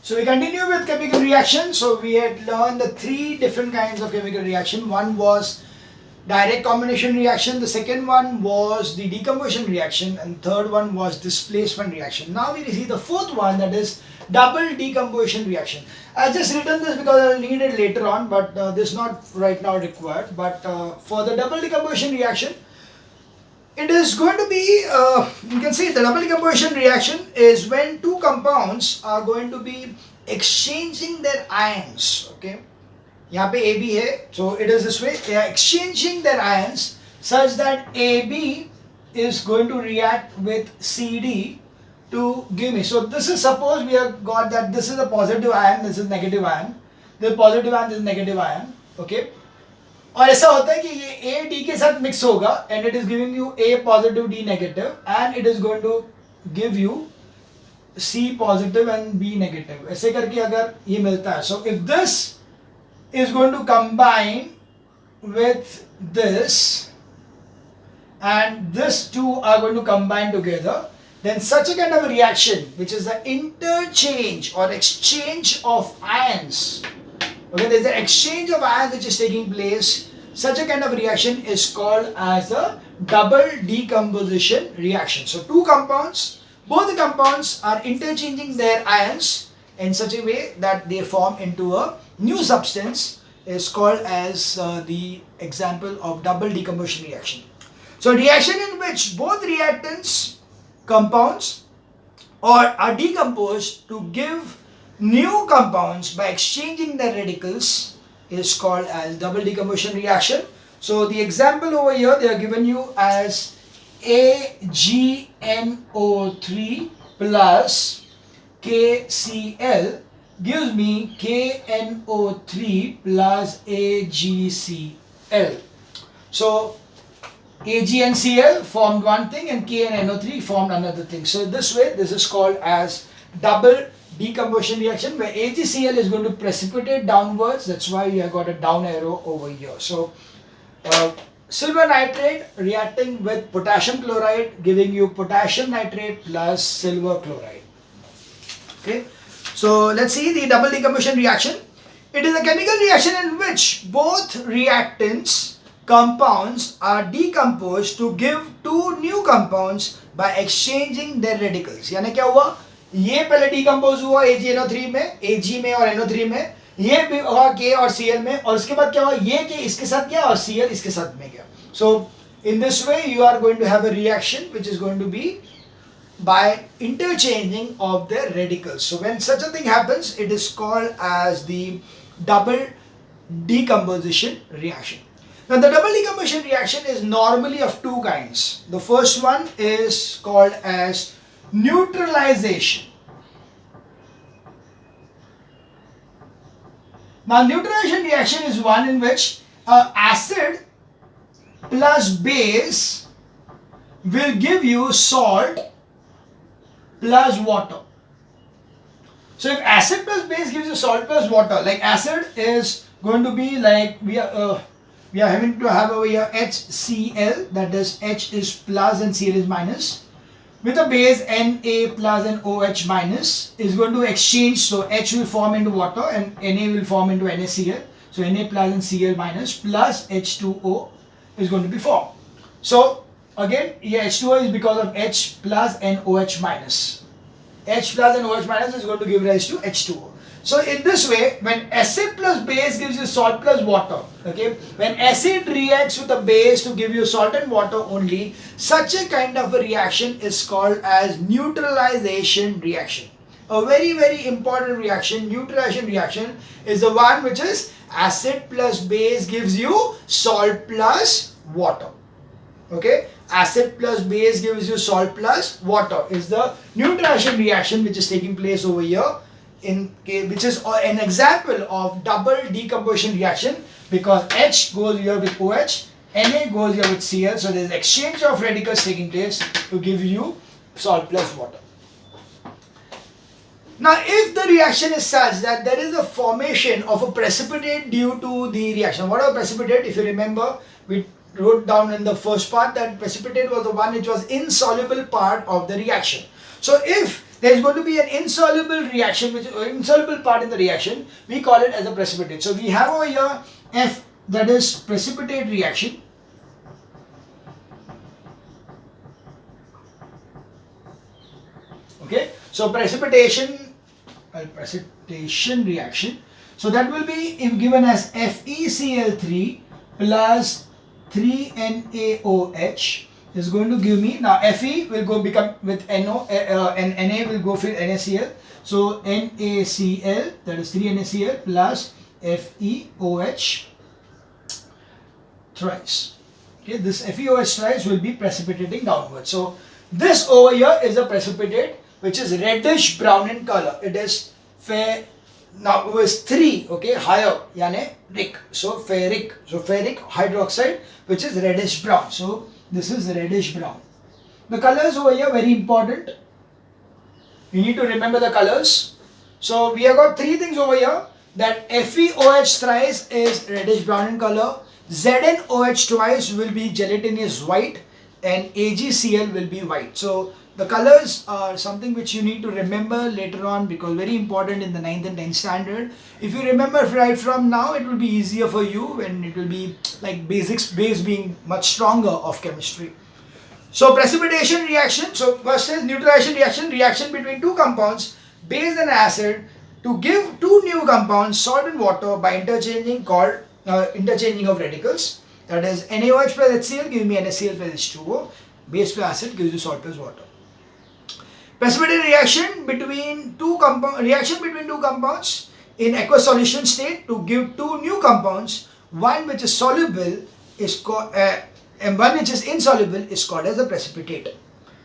So we continue with chemical reaction. So we had learned the three different kinds of chemical reaction. One was direct combination reaction, the second one was the decomposition reaction, and third one was displacement reaction. Now we see the fourth one, that is double decomposition reaction. I just written this because I will need it later on, but this is not right now required. But for the double decomposition reaction, it is going to be, you can see the double decomposition reaction is when two compounds are going to be exchanging their ions. Okay, यहाँ पे AB है, so it is this way. They are exchanging their ions such that AB is going to react with CD to give me. So this is, suppose we have got that this is a positive ion, this is negative ion. This is positive ion, this is negative ion. Okay. और ऐसा होता है कि ये A D के साथ mix होगा and it is giving you A positive D negative and it is going to give you C positive and B negative. ऐसे करके अगर ये मिलता है, so if this is going to combine with this and this two are going to combine together, then such a kind of a reaction, which is the interchange or exchange of ions. Okay, there is an exchange of ions which is taking place. Such a kind of reaction is called as a double decomposition reaction. So two compounds, both the compounds are interchanging their ions in such a way that they form into a new substance, is called as the example of double decomposition reaction. So reaction in which both reactants, compounds, are decomposed to give new compounds by exchanging their radicals is called as double decomposition reaction. So the example over here they are given you as AgNO3 plus KCl gives me KNO3 plus AgCl. So Ag and Cl formed one thing and K and NO3 formed another thing. So this way this is called as double decomposition reaction where AgCl is going to precipitate downwards. That's why you have got a down arrow over here. So silver nitrate reacting with potassium chloride giving you potassium nitrate plus silver chloride. Okay, so let's see the double decomposition reaction. It is a chemical reaction in which both reactants, compounds are decomposed to give two new compounds by exchanging their radicals. यानी क्या हुआ, ये पहले decompose हुआ AgNO3 में, Ag में और NO3 में, ये भी हुआ K और Cl में, और उसके बाद क्या हुआ, ये K इसके साथ गया और Cl इसके साथ में गया. So in this way you are going to have a reaction which is going to be by interchanging of their radicals. So when such a thing happens, it is called as the double decomposition reaction. Now the double decomposition reaction is normally of two kinds. The first one is called as neutralization. Now neutralization reaction is one in which acid plus base will give you salt plus water. So if acid plus base gives you salt plus water, like acid is going to be like we are having to have over here HCl, that is H is plus and Cl is minus, with a base Na plus and OH minus is going to exchange, so H will form into water and Na will form into NaCl, so Na plus and Cl minus plus H2O is going to be formed. So again, yeah, H2O is because of H plus and OH minus. H plus and OH minus is going to give rise to H2O. So in this way, when acid plus base gives you salt plus water, okay, when acid reacts with a base to give you salt and water only, such a kind of a reaction is called as neutralization reaction. A very, very important reaction, neutralization reaction, is the one which is acid plus base gives you salt plus water. Okay, acid plus base gives you salt plus water is the neutralization reaction which is taking place over here, which is an example of double decomposition reaction, because H goes here with OH, Na goes here with Cl, so there is exchange of radicals taking place to give you salt plus water. Now if the reaction is such that there is a formation of a precipitate due to the reaction, what are precipitate? If you remember, we wrote down in the first part that precipitate was the one which was insoluble part of the reaction. So if there is going to be an insoluble reaction, which insoluble part in the reaction. We call it as a precipitate. So we have over here F, that is precipitate reaction. Okay, so precipitation reaction. So that will be given as FeCl3 plus 3NaOH is going to give me, now Fe will go become with NO and Na will go with NaCl. So NaCl, that is 3NaCl plus FeOH thrice. Okay, this FeOH thrice will be precipitating downwards. So this over here is a precipitate which is reddish brown in color. It is fair. Now it was 3, okay, higher, yani ric. So ferric hydroxide, which is reddish brown. So this is reddish brown. The colors over here very important. You need to remember the colors. So we have got 3 things over here. That FeOH thrice is reddish brown in color. ZnOH twice will be gelatinous white, and AgCl will be white. So the colors are something which you need to remember later on, because very important in the 9th and 10th standard. If you remember right from now, it will be easier for you when it will be like base being much stronger of chemistry. So precipitation reaction, so versus neutralization reaction between 2 compounds, base and acid, to give 2 new compounds, salt and water, by interchanging of radicals. That is NaOH plus HCl gives me NaCl plus H2O, base plus acid gives you salt plus water. Precipitate reaction between 2 compounds in aqueous solution state to give 2 new compounds, one which is soluble is called and one which is insoluble is called as a precipitate.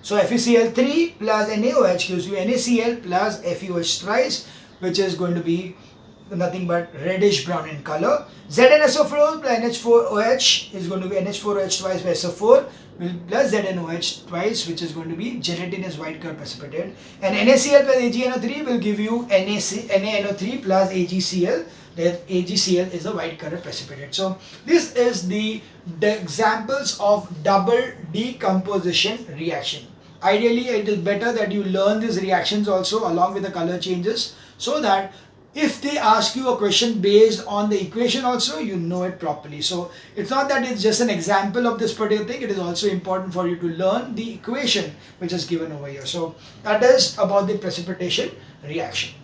So FeCl3 plus NaOH gives you NaCl plus FeOH thrice, which is going to be nothing but reddish brown in color. ZnSO4 plus NH4OH is going to be NH4OH twice by SO4 plus ZnOH twice, which is going to be gelatinous white color precipitate. And NaCl plus AgNO3 will give you NaNO3 plus AgCl. That AgCl is a white color precipitate. So this is the examples of double decomposition reaction. Ideally, it is better that you learn these reactions also along with the color changes, so that if they ask you a question based on the equation also, you know it properly. So it's not that it's just an example of this particular thing, it is also important for you to learn the equation which is given over here. So that is about the precipitation reaction.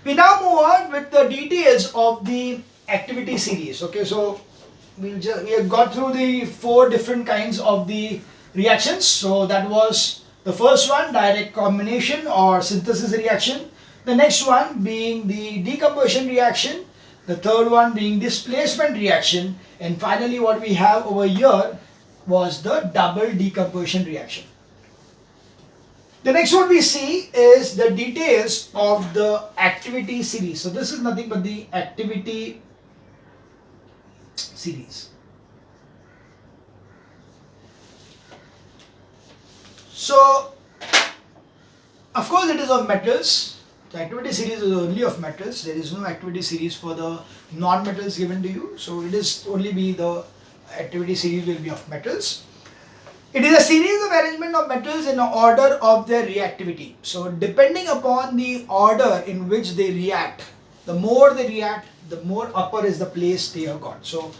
We now move on with the details of the activity series. Okay, so we have got through the 4 different kinds of the reactions. So that was the first one, direct combination or synthesis reaction. The next one being the decomposition reaction, the third one being displacement reaction, and finally what we have over here was the double decomposition reaction. The next one we see is the details of the activity series. So this is nothing but the activity series. So of course it is of metals. The activity series is only of metals. There is no activity series for the non-metals given to you. So it is only be the activity series will be of metals. It is a series of arrangement of metals in order of their reactivity. So depending upon the order in which they react, the more they react, the more upper is the place they have got. So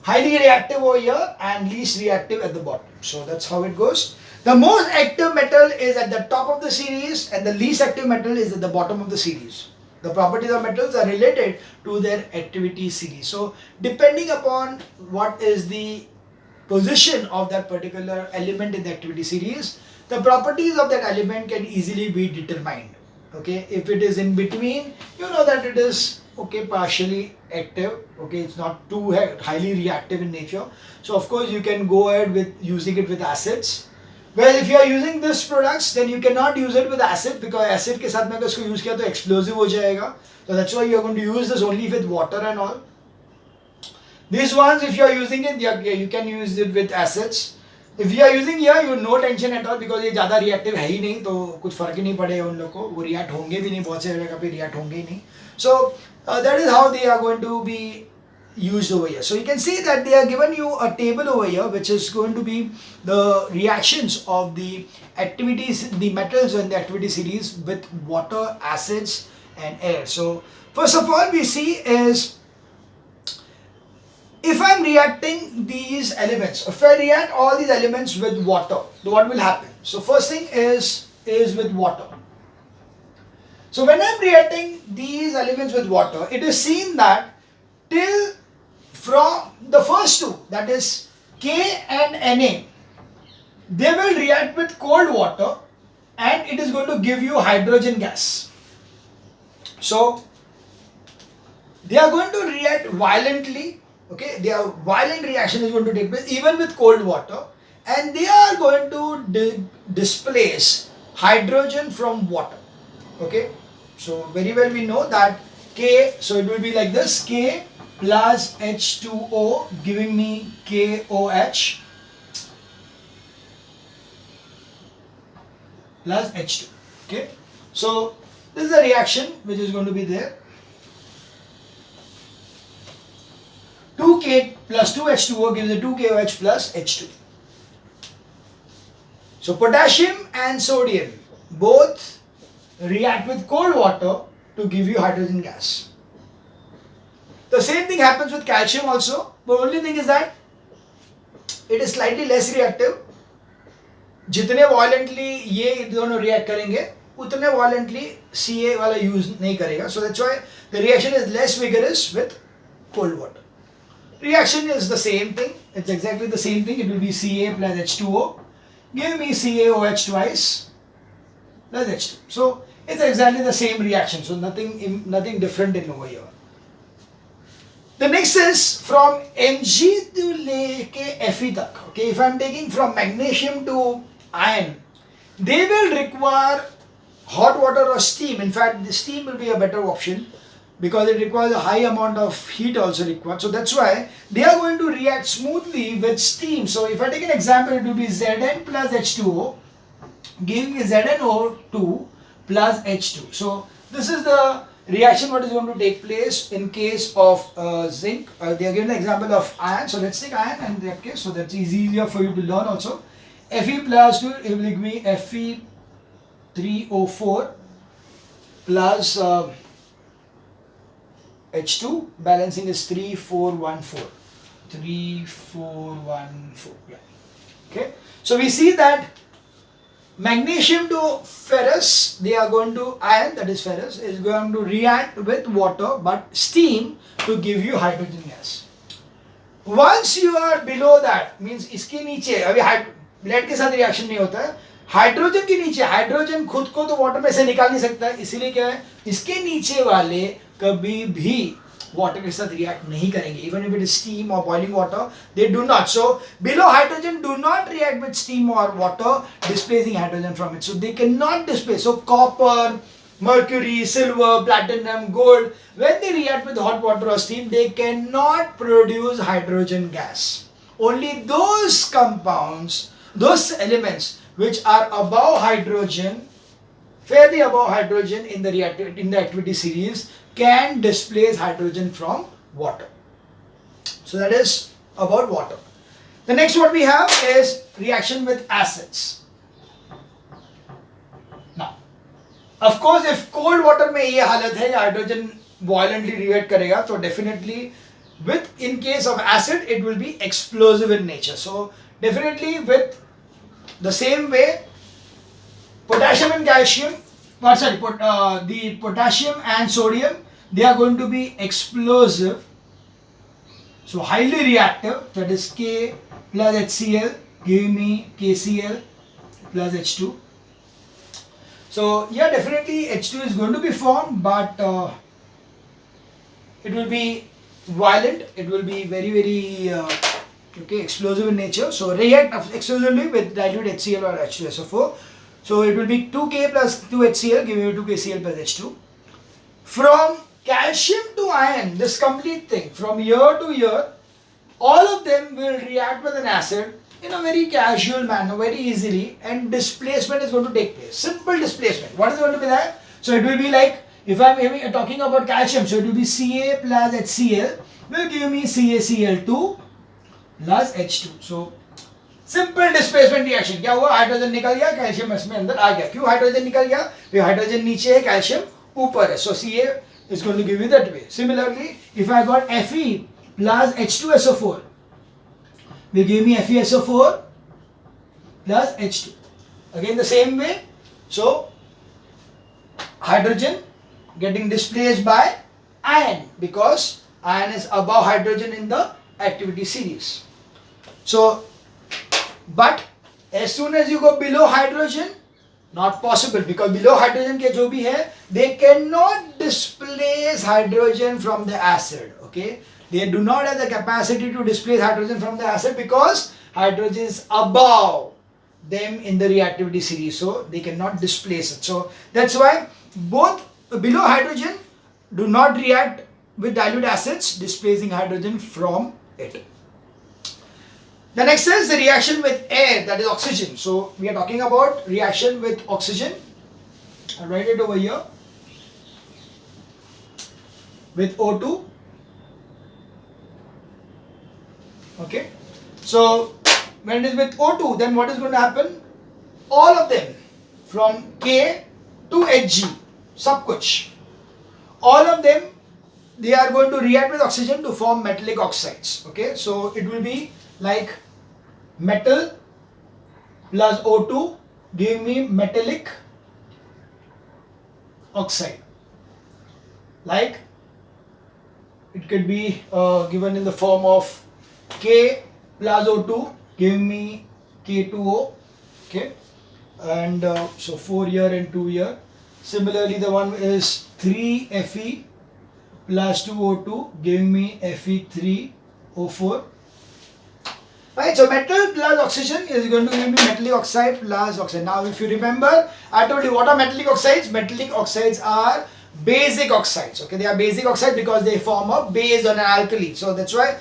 highly reactive over here and least reactive at the bottom. So that's how it goes. The most active metal is at the top of the series and the least active metal is at the bottom of the series. The properties of metals are related to their activity series. So depending upon what is the position of that particular element in the activity series, the properties of that element can easily be determined. Okay, if it is in between, you know that it is okay, partially active. Okay, it's not too highly reactive in nature. So of course you can go ahead with using it with acids. Well, if you are using this products, then you cannot use it with acid, because acid के साथ में अगर इसको use किया तो explosive हो जाएगा. So that's why you are going to use this only with water and all. These ones, if you are using it, you can use it with acids. If you are using here, you no tension at all, because ये ज़्यादा reactive है ही नहीं, तो कुछ फर्क ही नहीं पड़ेगा उन लोगों को. वो react होंगे भी नहीं, बहुत से जगह पे react होंगे ही नहीं. So that is how they are going to be used over here. So you can see that they are given you a table over here which is going to be the reactions of the activities, the metals in the activity series with water, acids and air. So first of all we see is, if I am reacting these elements, if I react all these elements with water, what will happen? So first thing is with water. So when I am reacting these elements with water, it is seen that till from the first two, that is K and Na, they will react with cold water and it is going to give you hydrogen gas. So they are going to react violently, okay, their violent reaction is going to take place even with cold water, and they are going to displace hydrogen from water, okay. So very well we know that K, so it will be like this, K plus H2O giving me KOH plus H2, okay. So this is the reaction which is going to be there. 2K plus 2H2O gives a 2KOH plus H2. So potassium and sodium both react with cold water to give you hydrogen gas. The same thing happens with calcium also. The only thing is that it is slightly less reactive. जितने violently ये दोनों react करेंगे, उतने violently Ca वाला use नहीं करेगा. So that's why the reaction is less vigorous with cold water. Reaction is the same thing. It's exactly the same thing. It will be Ca plus H2O. Give me CaOH twice plus H2. So it's exactly the same reaction. So nothing different in over here. The next is from Mg to leke Fe tak. Okay, if I'm taking from magnesium to iron, they will require hot water or steam. In fact, the steam will be a better option because it requires a high amount of heat also required. So that's why they are going to react smoothly with steam. So if I take an example, it will be Zn plus H2O giving me ZnO2 plus H2. So this is the reaction what is going to take place in case of zinc. They are given an example of iron. So let's take iron in that case. So that's easier for you to learn also. Fe plus 2, it will give me Fe3O4 plus H2, balancing is 3414. 3414. Yeah. Okay. So we see that magnesium to ferrous, they are going to, iron that is ferrous, is going to react with water but steam to give you hydrogen gas. Once you are below that, means इसके नीचे अभी blood के साथ reaction नहीं होता है, hydrogen के नीचे, हाइड्रोजन खुद को तो वाटर में से निकाल नहीं सकता है, इसीलिए क्या है, इसके नीचे वाले कभी भी वाटर के साथ रिएक्ट नहीं करेंगे. Even if it is steam or boiling water, they do not. So below hydrogen do not react with steam or water, displacing hydrogen from it. So they cannot displace. So copper, mercury, silver, platinum, gold, when they react with hot water or steam, they cannot produce hydrogen gas. Only those compounds, those elements which are above hydrogen, fairly above hydrogen in the activity series, can displace hydrogen from water. So that is about water. The next what we have is reaction with acids. Now, of course, if cold water में ये हालत है, hydrogen violently react करेगा, so definitely with, in case of acid, it will be explosive in nature. So definitely with the same way, potassium and calcium, the potassium and sodium, they are going to be explosive, so highly reactive, that is K plus HCl giving me KCl plus H2. So yeah, definitely H2 is going to be formed, but it will be violent, it will be very explosive in nature. So react exclusively with dilute HCl or H2SO4. So it will be 2K plus 2HCl giving you 2KCl plus H2. From calcium to iron, this complete thing, from year to year, all of them will react with an acid in a very casual manner, very easily, and displacement is going to take place. Simple displacement. What is going to be that? So it will be like If I'm talking about calcium, so it will be Ca plus HCl will give me CaCl2 plus H2. So simple displacement reaction क्या हुआ, hydrogen निकल गया, calcium इसमें अंदर आ गया. क्यों hydrogen निकल गया, हाइड्रोजन नीचे है, कैल्शियम ऊपर है. सो Ca is going to give you that way. Similarly, if I got Fe plus H2SO4 will give me FeSO4 plus H2. Again the same way. So hydrogen getting displaced by ion because ion is above hydrogen in the activity series. So, but as soon as you go below hydrogen, not possible, because below hydrogen के जो भी है, they cannot displace hydrogen from the acid. Okay, they do not have the capacity to displace hydrogen from the acid because hydrogen is above them in the reactivity series, so they cannot displace it. So that's why both below hydrogen do not react with dilute acids, displacing hydrogen from it. The next is the reaction with air, that is oxygen. So we are talking about reaction with oxygen. I'll write it over here. With O2. Okay. So when it is with O2, then what is going to happen? All of them from K to Hg, sab kuch, all of them, they are going to react with oxygen to form metallic oxides. Okay, so it will be like metal plus O2 give me metallic oxide. Like it could be given in the form of K plus O2 give me K2O. Okay, and so 4 here and 2 here. Similarly, the one is 3Fe plus 2O2 giving me Fe3O4. Right, so metal plus oxygen is going to give me metallic oxide plus oxide. Now, if you remember, I told you what are metallic oxides. Metallic oxides are basic oxides. Okay, they are basic oxides because they form a base on an alkali. So that's why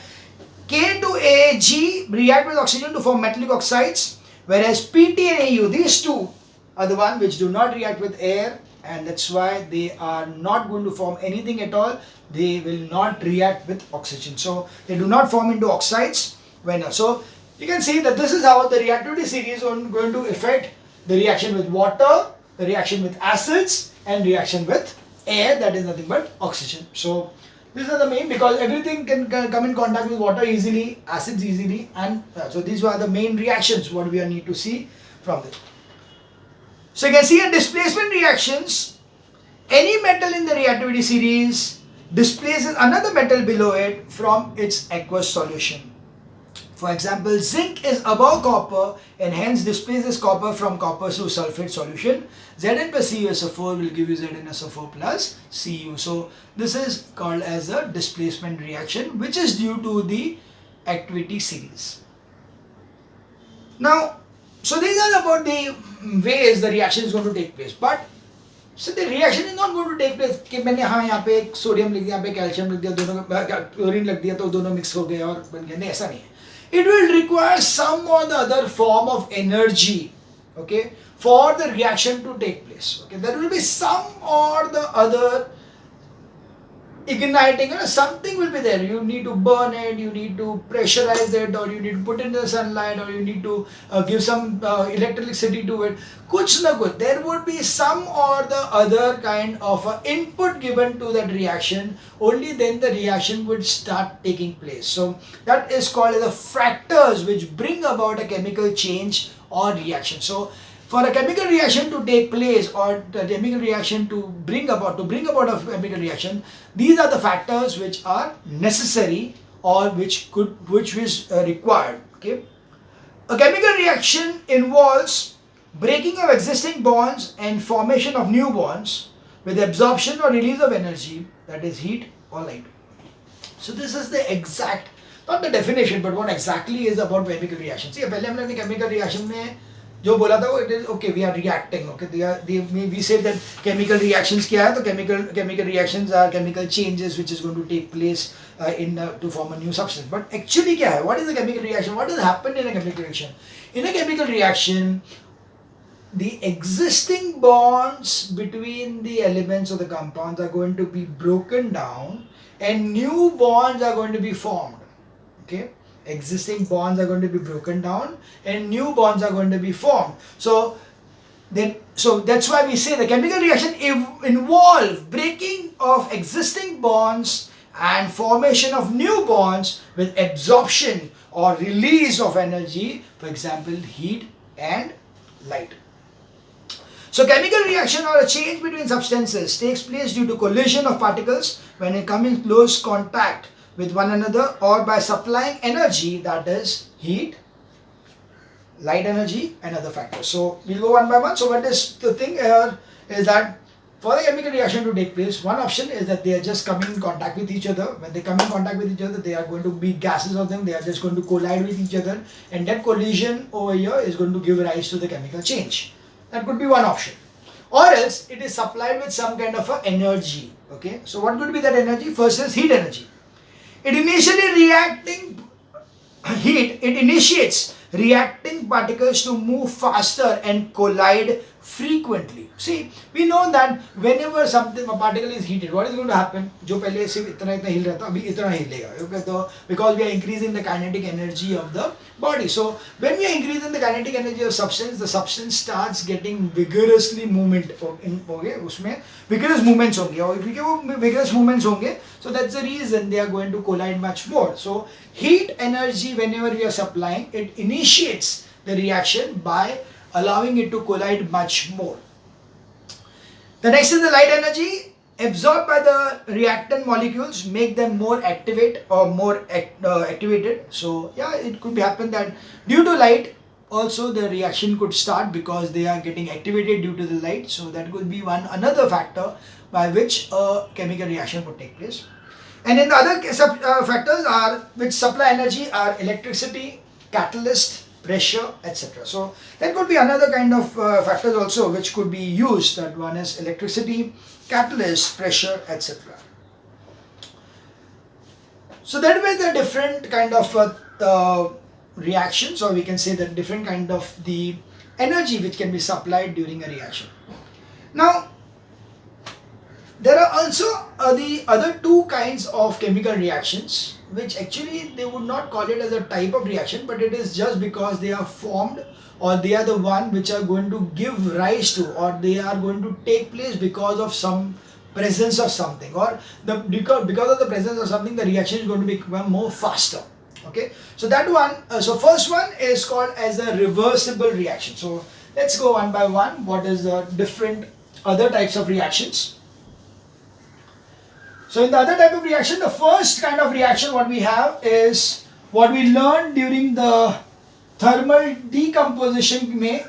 K to Ag react with oxygen to form metallic oxides, whereas Pt and Au, these two are the one which do not react with air, and that's why they are not going to form anything at all. They will not react with oxygen. So they do not form into oxides. So you can see that this is how the reactivity series is going to affect the reaction with water, the reaction with acids, and reaction with air, that is nothing but oxygen. So these are the main, because everything can come in contact with water easily, acids easily, and so these are the main reactions what we need to see from this. So you can see in displacement reactions, any metal in the reactivity series displaces another metal below it from its aqueous solution. For example, zinc is above copper and hence displaces copper from copper to sulfate solution. Zn plus CuSO4 will give you ZnSO4 plus Cu. So this is called as a displacement reaction, which is due to the activity series. Now, so these are about the ways the reaction is going to take place. But so the reaction is not going to take place कि मैंने हाँ यहाँ पे sodium लिख दिया, यहाँ पे calcium लिख दिया, दोनों क्लोरीन लग दिया तो दोनों मिक्स हो गए और बन गया. नहीं, ऐसा नहीं है. It will require some or the other form of energy, okay, for the reaction to take place. Okay, there will be some or the other igniting, something will be there. You need to burn it, you need to pressurize it, or you need to put it in the sunlight, or you need to give some electricity to it. Kuch na kuch, there would be some or the other kind of input given to that reaction. Only then the reaction would start taking place. So that is called as the factors which bring about a chemical change or reaction. So for a chemical reaction to take place, or the chemical reaction to bring about a chemical reaction, these are the factors which are necessary or which is required. Okay, a chemical reaction involves breaking of existing bonds and formation of new bonds with absorption or release of energy, that is heat or light. So this is the exact, not the definition, but what exactly is about chemical reaction. See, पहले हमने chemical reaction में जो बोला था वो, it is okay, we are reacting. Okay, we say that chemical reactions क्या है, तो chemical reactions are chemical changes which is going to take place to form a new substance. But actually क्या है, what is a chemical reaction? What has happened in a chemical reaction? In a chemical reaction, the existing bonds between the elements of the compounds are going to be broken down and new bonds are going to be formed. Okay, existing bonds are going to be broken down and new bonds are going to be formed. So that's why we say the chemical reaction involve breaking of existing bonds and formation of new bonds with absorption or release of energy, for example heat and light. So chemical reaction or a change between substances takes place due to collision of particles when they come in close contact with one another or by supplying energy, that is heat, light energy and other factors. So we'll go one by one. So what is the thing here is that for the chemical reaction to take place, one option is that they are just coming in contact with each other. When they come in contact with each other, they are going to be gases of them, they are just going to collide with each other, and that collision over here is going to give rise to the chemical change. That could be one option. Or else it is supplied with some kind of a energy. Okay, so what could be that energy? First is heat energy. It initiates reacting particles to move faster and collide frequently. See, we know that whenever a particle is heated, what is going to happen? जो पहले सिर्फ इतना इतना हिल रहा था, अभी इतना हिलेगा. Okay, so because we are increasing the kinetic energy of the body. So when we are increasing the kinetic energy of substance, the substance starts getting vigorously movement. Okay, उसमें vigorous movements होंगे और क्योंकि वो vigorous movements होंगे, so that's the reason they are going to collide much more. So heat energy, whenever we are supplying, it initiates the reaction by allowing it to collide much more. The next is the light energy, absorbed by the reactant molecules, make them more activated. So yeah, it could happen that due to light also the reaction could start because they are getting activated due to the light. So that could be another factor by which a chemical reaction could take place. And in the other factors are which supply energy are electricity, catalyst, pressure, etc. So that could be another kind of factors also which could be used. That one is electricity, catalyst, pressure, etc. So that way the different kind of reactions, or we can say that different kind of the energy which can be supplied during a reaction. Now there are also the other two kinds of chemical reactions, which actually they would not call it as a type of reaction, but it is just because they are formed or they are the one which are going to give rise to, or they are going to take place because of some presence of something, or because of the presence of something the reaction is going to become more faster. Okay, so that one, so first one is called as a reversible reaction. So let's go one by one. What is the different other types of reactions? So in the other type of reaction, the first kind of reaction what we have is what we learned during the thermal decomposition में,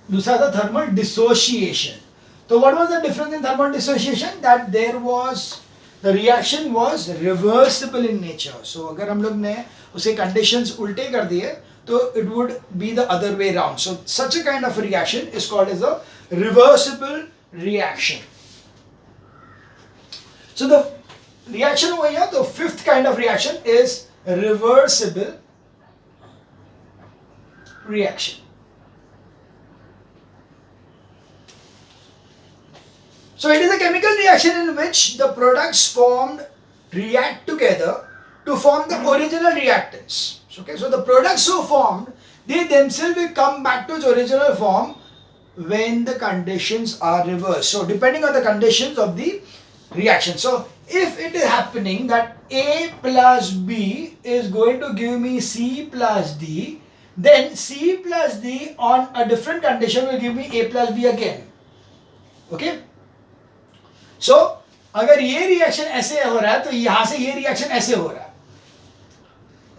दूसरा था thermal dissociation. So what was the difference in thermal dissociation? That there was, the reaction was reversible in nature. So अगर हम लोग ने उसे conditions उल्टे कर दिए, तो it would be the other way around. So such a kind of reaction is called as a reversible reaction. So the reaction over here, the fifth kind of reaction is reversible reaction. So it is a chemical reaction in which the products formed react together to form the original reactants. Okay, so the products so formed, they themselves will come back to its original form when the conditions are reversed. So depending on the conditions of the reaction. So if it is happening that A plus B is going to give me C plus D, then C plus D on a different condition will give me A plus B again. Okay. So अगर ये reaction ऐसे हो रहा है तो यहाँ से ये reaction ऐसे हो रहा है.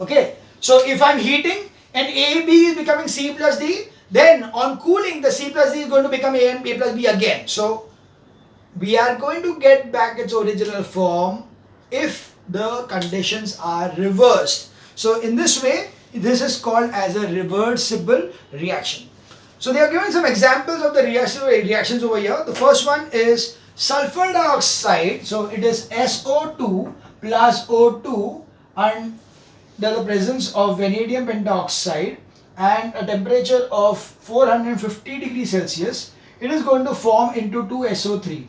Okay. So if I'm heating and AB is becoming C plus D, then on cooling the C plus D is going to become A and A plus B again. So we are going to get back its original form if the conditions are reversed. So in this way, this is called as a reversible reaction. So they are given some examples of the reactions over here. The first one is sulfur dioxide. So it is SO2 plus O2 and the presence of vanadium pentoxide and a temperature of 450 degrees Celsius, it is going to form into 2 SO3.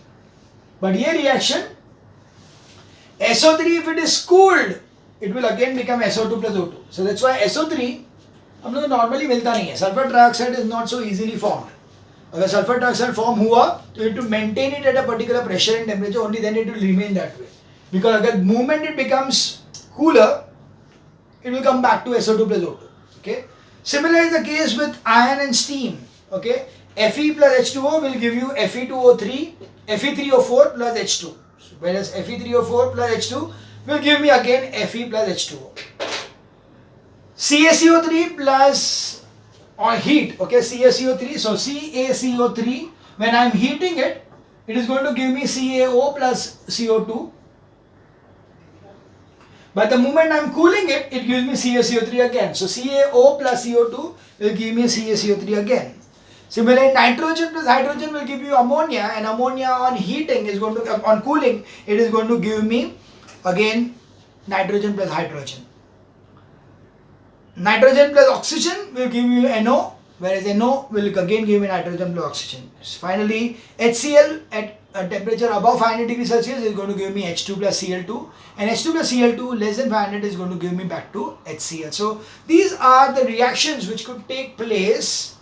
But here reaction, SO3 if it is cooled, it will again become SO2 plus O2. So that's why SO3 हम लोग normally मिलता नहीं है. Sulfur trioxide is not so easily formed. अगर sulfur trioxide form हुआ तो you have to maintain it at a particular pressure and temperature, only then it will remain that way. Because अगर moment it becomes cooler, it will come back to SO2 plus O2. Okay. Similar is the case with iron and steam. Okay. Fe plus H2O will give you Fe2O3, Fe3O4 plus H2. Whereas Fe3O4 plus H2 will give me again Fe plus H2O. CaCO3 plus or heat, okay, CaCO3, so CaCO3, when I am heating it, it is going to give me CaO plus CO2. But the moment I am cooling it, it gives me CaCO3 again. So CaO plus CO2 will give me CaCO3 again. Similarly, nitrogen plus hydrogen will give you ammonia, and ammonia on heating is going to, on cooling, it is going to give me again nitrogen plus hydrogen. Nitrogen plus oxygen will give you NO, whereas NO will again give me nitrogen plus oxygen. Finally, HCl at a temperature above 500 degrees Celsius is going to give me H2 plus Cl2, and H2 plus Cl2 less than 500 is going to give me back to HCl. So these are the reactions which could take place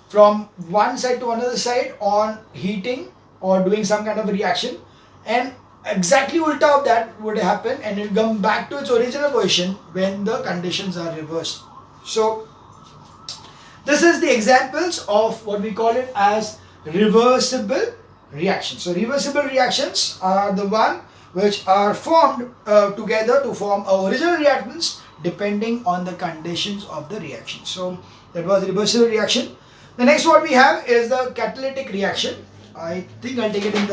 from one side to another side on heating or doing some kind of a reaction, and exactly ulta of that would happen and it will come back to its original position when the conditions are reversed. So this is the examples of what we call it as reversible reactions. So reversible reactions are the one which are formed together to form original reactants depending on the conditions of the reaction. So that was reversible reaction. The next what we have is the catalytic reaction. I think I'll take it in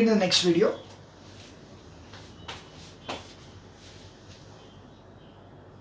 the next video.